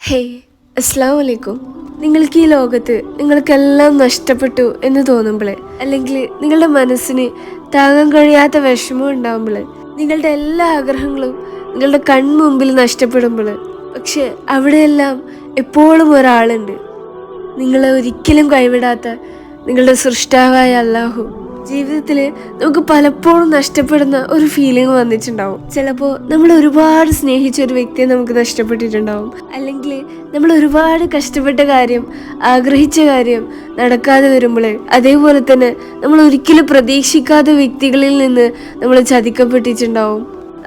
Hey, അസ്സലാമു അലൈക്കും. നിങ്ങൾക്ക് ഈ ലോകത്ത് നിങ്ങൾക്കെല്ലാം നഷ്ടപ്പെട്ടു എന്ന് തോന്നുമ്പോൾ, അല്ലെങ്കിൽ നിങ്ങളുടെ മനസ്സിന് താങ്ങാൻ കഴിയാത്ത വിഷമം ഉണ്ടാകുമ്പോൾ, നിങ്ങളുടെ എല്ലാ ആഗ്രഹങ്ങളും നിങ്ങളുടെ കൺമുമ്പിൽ നഷ്ടപ്പെടുമ്പോൾ, പക്ഷെ അവിടെയെല്ലാം എപ്പോഴും ഒരാളുണ്ട്, നിങ്ങളെ ഒരിക്കലും കൈവിടാത്ത നിങ്ങളുടെ സൃഷ്ടാവായ അല്ലാഹു. ജീവിതത്തിൽ നമുക്ക് പലപ്പോഴും നഷ്ടപ്പെടുന്ന ഒരു ഫീലിംഗ് വന്നിട്ടുണ്ടാവും. ചിലപ്പോൾ നമ്മൾ ഒരുപാട് സ്നേഹിച്ച ഒരു വ്യക്തിയെ നമുക്ക് നഷ്ടപ്പെട്ടിട്ടുണ്ടാവും, അല്ലെങ്കിൽ നമ്മൾ ഒരുപാട് കഷ്ടപ്പെട്ട കാര്യം, ആഗ്രഹിച്ച കാര്യം നടക്കാതെ വരുമ്പോൾ, അതേപോലെ തന്നെ നമ്മൾ ഒരിക്കലും പ്രതീക്ഷിക്കാത്ത വ്യക്തികളിൽ നിന്ന് നമ്മൾ ചതിക്കപ്പെട്ടിട്ടുണ്ടാവും.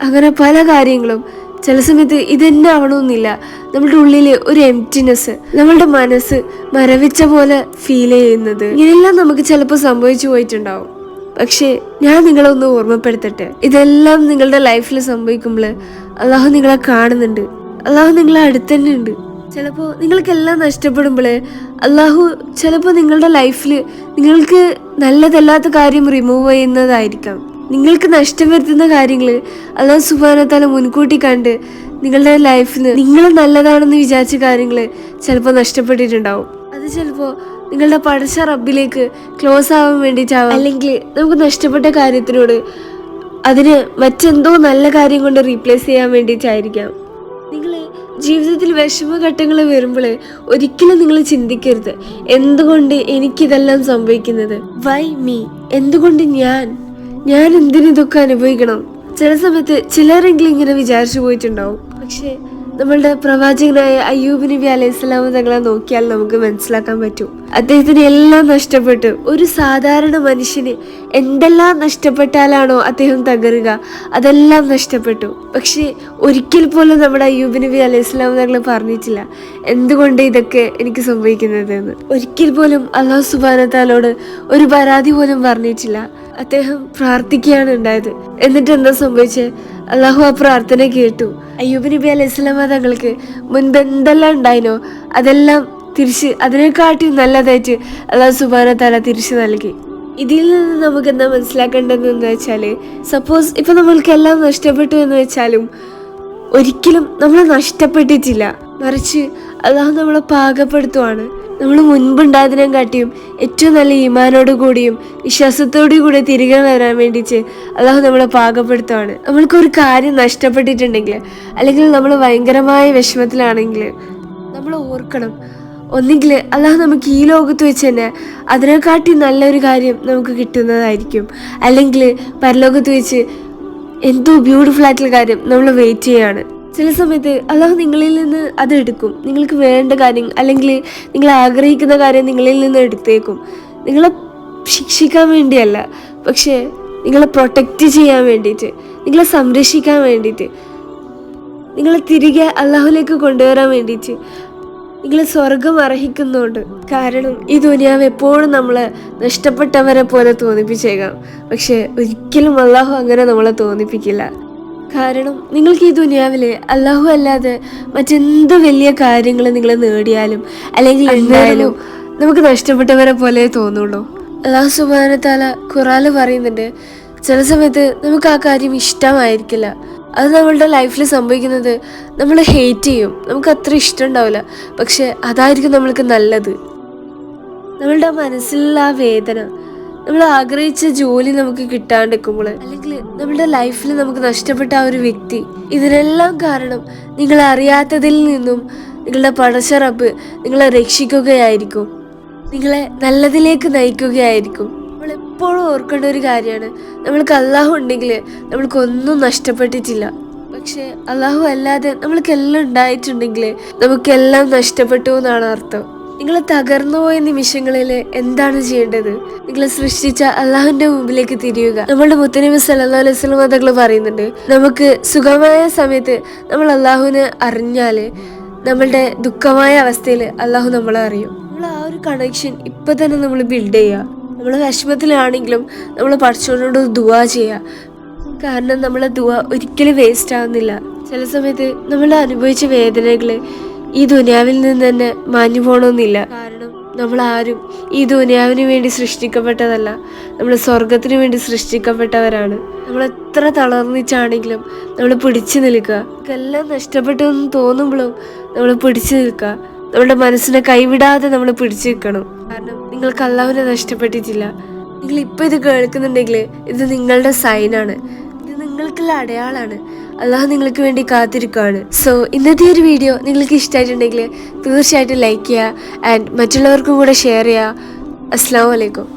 അങ്ങനെ പല കാര്യങ്ങളും. ചില സമയത്ത് ഇതന്നെ ആവണമെന്നില്ല, നമ്മുടെ ഉള്ളിൽ ഒരു എംപ്റ്റിനെസ്, നമ്മളുടെ മനസ്സ് മരവിച്ച പോലെ ഫീൽ ചെയ്യുന്നത്, ഇങ്ങനെയെല്ലാം നമുക്ക് ചിലപ്പോൾ സംഭവിച്ചു പോയിട്ടുണ്ടാവും. പക്ഷേ ഞാൻ നിങ്ങളെ ഒന്ന് ഓർമ്മപ്പെടുത്തട്ടെ, ഇതെല്ലാം നിങ്ങളുടെ ലൈഫിൽ സംഭവിക്കുമ്പോൾ അള്ളാഹു നിങ്ങളെ കാണുന്നുണ്ട്, അള്ളാഹു നിങ്ങളെ അടുത്ത് തന്നെ ഉണ്ട്. ചിലപ്പോൾ നിങ്ങൾക്കെല്ലാം നഷ്ടപ്പെടുമ്പോൾ അള്ളാഹു ചിലപ്പോൾ നിങ്ങളുടെ ലൈഫിൽ നിങ്ങൾക്ക് നല്ലതല്ലാത്ത കാര്യം റിമൂവ് ചെയ്യുന്നതായിരിക്കാം. നിങ്ങൾക്ക് നഷ്ടം വരുത്തുന്ന കാര്യങ്ങൾ അല്ലാഹു സുബ്ഹാനഹു വ തആല മുൻകൂട്ടി കണ്ട് നിങ്ങളുടെ ലൈഫിൽ നിങ്ങൾ നല്ലതാണെന്ന് വിചാരിച്ച കാര്യങ്ങൾ ചിലപ്പോൾ നഷ്ടപ്പെട്ടിട്ടുണ്ടാവും. അത് ചിലപ്പോൾ നിങ്ങളുടെ പടച്ച റബ്ബിലേക്ക് ക്ലോസ് ആവാൻ വേണ്ടിയിട്ടാവാം, അല്ലെങ്കിൽ നമുക്ക് നഷ്ടപ്പെട്ട കാര്യത്തിനോട് അതിന് മറ്റെന്തോ നല്ല കാര്യം കൊണ്ട് റീപ്ലേസ് ചെയ്യാൻ വേണ്ടിയിട്ടായിരിക്കാം. നിങ്ങൾ ജീവിതത്തിൽ വിഷമഘട്ടങ്ങൾ വരുമ്പോൾ ഒരിക്കലും നിങ്ങൾ ചിന്തിക്കരുത്, എന്തുകൊണ്ട് എനിക്കിതെല്ലാം സംഭവിക്കുന്നത്, വൈ മീ, എന്തുകൊണ്ട് ഞാൻ എന്തിനിതൊക്കെ അനുഭവിക്കണം. ചില സമയത്ത് ചിലരെങ്കിലും ഇങ്ങനെ വിചാരിച്ചു പോയിട്ടുണ്ടാവും. പക്ഷെ നമ്മളുടെ പ്രവാചകനായ അയ്യൂബ് നബി അലൈഹിസ്സലാം തങ്ങളെ നോക്കിയാൽ നമുക്ക് മനസ്സിലാക്കാൻ പറ്റും, അദ്ദേഹത്തിന് എല്ലാം നഷ്ടപ്പെട്ടു. ഒരു സാധാരണ മനുഷ്യന് എന്തെല്ലാം നഷ്ടപ്പെട്ടാലാണോ അദ്ദേഹം തകരുക, അതെല്ലാം നഷ്ടപ്പെട്ടു. പക്ഷെ ഒരിക്കൽ പോലും നമ്മുടെ അയ്യൂബ് നബി അലൈഹിസ്സലാം തങ്ങൾ പറഞ്ഞിട്ടില്ല എന്തുകൊണ്ട് ഇതൊക്കെ എനിക്ക് സംഭവിക്കുന്നത് എന്ന്. ഒരിക്കൽ പോലും അല്ലാഹു സുബ്ഹാനഹു വ തആലയോട് ഒരു പരാതി പോലും പറഞ്ഞിട്ടില്ല. അദ്ദേഹം പ്രാർത്ഥിക്കുകയാണ് ഉണ്ടായത്. എന്നിട്ട് എന്താ സംഭവിച്ചത്? അള്ളാഹു ആ പ്രാർത്ഥന കേട്ടു. അയ്യൂബ് നബി അലൈഹിസ്സലാം തങ്ങൾക്ക് മുൻപ് എന്തെല്ലാം ഉണ്ടായിനോ അതെല്ലാം തിരിച്ച്, അതിനെക്കാട്ടി നല്ലതായിട്ട് അള്ളാഹു സുബ്ഹാനഹു വ തആല തിരിച്ചു നൽകി. ഇതിൽ നിന്ന് നമുക്ക് എന്താ മനസ്സിലാക്കേണ്ടതെന്ന് വെച്ചാൽ, സപ്പോസ് ഇപ്പൊ നമ്മൾക്ക് എല്ലാം നഷ്ടപ്പെട്ടു എന്ന് വെച്ചാലും ഒരിക്കലും നമ്മൾ നഷ്ടപ്പെട്ടിട്ടില്ല, മറിച്ച് അള്ളാഹു നമ്മളെ പാകപ്പെടുത്തുവാണ്. നമ്മൾ മുൻപുണ്ടായതിനെ കാട്ടിയും ഏറ്റവും നല്ല ഈമാനോട് കൂടിയും വിശ്വാസത്തോടു കൂടി തിരികെ വരാൻ വേണ്ടിയിട്ട് അള്ളാഹു നമ്മളെ പാകപ്പെടുത്തുവാണ്. നമ്മൾക്കൊരു കാര്യം നഷ്ടപ്പെട്ടിട്ടുണ്ടെങ്കിൽ, അല്ലെങ്കിൽ നമ്മൾ ഭയങ്കരമായ വിഷമത്തിലാണെങ്കിൽ, നമ്മൾ ഓർക്കണം, ഒന്നുകിൽ അള്ളാഹു നമുക്ക് ഈ ലോകത്ത് വെച്ച് തന്നെ അതിനെക്കാട്ടി നല്ലൊരു കാര്യം നമുക്ക് കിട്ടുന്നതായിരിക്കും, അല്ലെങ്കിൽ പരലോകത്ത് വെച്ച് എന്തോ ബ്യൂട്ടിഫുൾ ആയിട്ടുള്ള കാര്യം നമ്മൾ വെയിറ്റ് ചെയ്യാണ്. ചില സമയത്ത് അള്ളാഹു നിങ്ങളിൽ നിന്ന് അത് എടുക്കും. നിങ്ങൾക്ക് വേണ്ട കാര്യം, അല്ലെങ്കിൽ നിങ്ങൾ ആഗ്രഹിക്കുന്ന കാര്യം നിങ്ങളിൽ നിന്ന് എടുത്തേക്കും. നിങ്ങളെ ശിക്ഷിക്കാൻ വേണ്ടിയല്ല, പക്ഷേ നിങ്ങളെ പ്രൊട്ടക്റ്റ് ചെയ്യാൻ വേണ്ടിയിട്ട്, നിങ്ങളെ സംരക്ഷിക്കാൻ വേണ്ടിയിട്ട്, നിങ്ങളെ തിരികെ അള്ളാഹുലേക്ക് കൊണ്ടുവരാൻ വേണ്ടിയിട്ട്, നിങ്ങൾ സ്വർഗം അർഹിക്കുന്നുണ്ട്. കാരണം ഈ ദുനിയാവ് എപ്പോഴും നമ്മളെ നഷ്ടപ്പെട്ടവരെ പോലെ തോന്നിപ്പിച്ചേക്കാം, പക്ഷെ ഒരിക്കലും അള്ളാഹു അങ്ങനെ നമ്മളെ തോന്നിപ്പിക്കില്ല. കാരണം നിങ്ങൾക്ക് ഈ ദുനിയാവില് അള്ളാഹു അല്ലാതെ മറ്റെന്ത് വലിയ കാര്യങ്ങൾ നിങ്ങൾ നേടിയാലും അല്ലെങ്കിൽ എന്തായാലും നമുക്ക് നഷ്ടപ്പെട്ടവരെ പോലെ തോന്നുള്ളൂ. അല്ലാഹു സുബ്ഹാനഹു വ തആല ഖുർആനിൽ പറയുന്നുണ്ട്, ചില സമയത്ത് നമുക്ക് ആ കാര്യം ഇഷ്ടമായിരിക്കില്ല, അത് നമ്മളുടെ ലൈഫിൽ സംഭവിക്കുന്നത് നമ്മൾ ഹേറ്റ് ചെയ്യും, നമുക്ക് അത്ര ഇഷ്ടം ഉണ്ടാവില്ല, പക്ഷെ അതായിരിക്കും നമ്മൾക്ക് നല്ലത്. നമ്മളുടെ മനസ്സിലുള്ള ആ വേദന, നമ്മൾ ആഗ്രഹിച്ച ജോലി നമുക്ക് കിട്ടാണ്ടിരിക്കുമ്പോൾ, അല്ലെങ്കിൽ നമ്മുടെ ലൈഫിൽ നമുക്ക് നഷ്ടപ്പെട്ട ആ ഒരു വ്യക്തി, ഇതിനെല്ലാം കാരണം നിങ്ങൾ അറിയാത്തതിൽ നിന്നും നിങ്ങളുടെ പടച്ച റബ്ബ് നിങ്ങളെ രക്ഷിക്കുകയായിരിക്കും, നിങ്ങളെ നല്ലതിലേക്ക് നയിക്കുകയായിരിക്കും. നമ്മൾ എപ്പോഴും ഓർക്കേണ്ട ഒരു കാര്യമാണ്, നമ്മൾക്ക് അള്ളാഹു ഉണ്ടെങ്കിൽ നമ്മൾക്കൊന്നും നഷ്ടപ്പെട്ടിട്ടില്ല. പക്ഷെ അള്ളാഹു അല്ലാതെ നമ്മൾക്കെല്ലാം ഉണ്ടായിട്ടുണ്ടെങ്കിൽ നമുക്കെല്ലാം നഷ്ടപ്പെട്ടു എന്നാണ് അർത്ഥം. നിങ്ങൾ തകർന്നുപോയ നിമിഷങ്ങളിൽ എന്താണ് ചെയ്യേണ്ടത്? നിങ്ങൾ സൃഷ്ടിച്ച അള്ളാഹുവിന്റെ മുമ്പിലേക്ക് തിരിയുക. നമ്മളുടെ മുത്തനബി സല്ലല്ലാഹു അലൈഹി വസല്ലം തങ്ങൾ പറയുന്നുണ്ട്, നമുക്ക് സുഖമായ സമയത്ത് നമ്മൾ അള്ളാഹുവിനെ അറിഞ്ഞാല് നമ്മളുടെ ദുഃഖമായ അവസ്ഥയിൽ അള്ളാഹു നമ്മളെ അറിയും. നമ്മൾ ആ ഒരു കണക്ഷൻ ഇപ്പൊ തന്നെ നമ്മൾ ബിൽഡ് ചെയ്യുക. നമ്മൾ വിഷമത്തിലാണെങ്കിലും നമ്മൾ പടച്ചവനോട് ദുആ ചെയ്യുക. കാരണം നമ്മളെ ദുആ ഒരിക്കലും വേസ്റ്റ് ആവുന്നില്ല. ചില സമയത്ത് നമ്മൾ അനുഭവിച്ച വേദനകള് ഈ ദുനിയാവിൽ നിന്ന് തന്നെ മാഞ്ഞു പോകണമെന്നില്ല. കാരണം നമ്മളാരും ഈ ദുനിയാവിന് വേണ്ടി സൃഷ്ടിക്കപ്പെട്ടതല്ല, നമ്മൾ സ്വർഗത്തിന് വേണ്ടി സൃഷ്ടിക്കപ്പെട്ടവരാണ്. നമ്മൾ എത്ര തളർന്നിച്ചാണെങ്കിലും നമ്മൾ പിടിച്ചു നിൽക്കുക. നമുക്കെല്ലാം നഷ്ടപ്പെട്ടു എന്ന് തോന്നുമ്പോഴും നമ്മൾ പിടിച്ചു നിൽക്കുക. നമ്മുടെ മനസ്സിനെ കൈവിടാതെ നമ്മൾ പിടിച്ചു നിൽക്കണം. കാരണം നിങ്ങൾക്ക് അല്ലാഹുവിനെ നഷ്ടപ്പെട്ടിട്ടില്ല. നിങ്ങൾ ഇപ്പോൾ ഇത് കേൾക്കുന്നുണ്ടെങ്കിൽ ഇത് നിങ്ങളുടെ സൈനാണ്, ഇത് നിങ്ങൾക്കുള്ള അടയാളാണ്. അല്ലാഹു നിങ്ങൾക്ക് വേണ്ടി കാത്തിരിക്കുകയാണ്. സോ ഇന്നത്തെ ഒരു വീഡിയോ നിങ്ങൾക്ക് ഇഷ്ടമായിട്ടുണ്ടെങ്കിൽ തീർച്ചയായിട്ടും ലൈക്ക് ചെയ്യുക ആൻഡ് മറ്റുള്ളവർക്കും കൂടെ ഷെയർ ചെയ്യുക. അസ്സലാമു അലൈക്കും.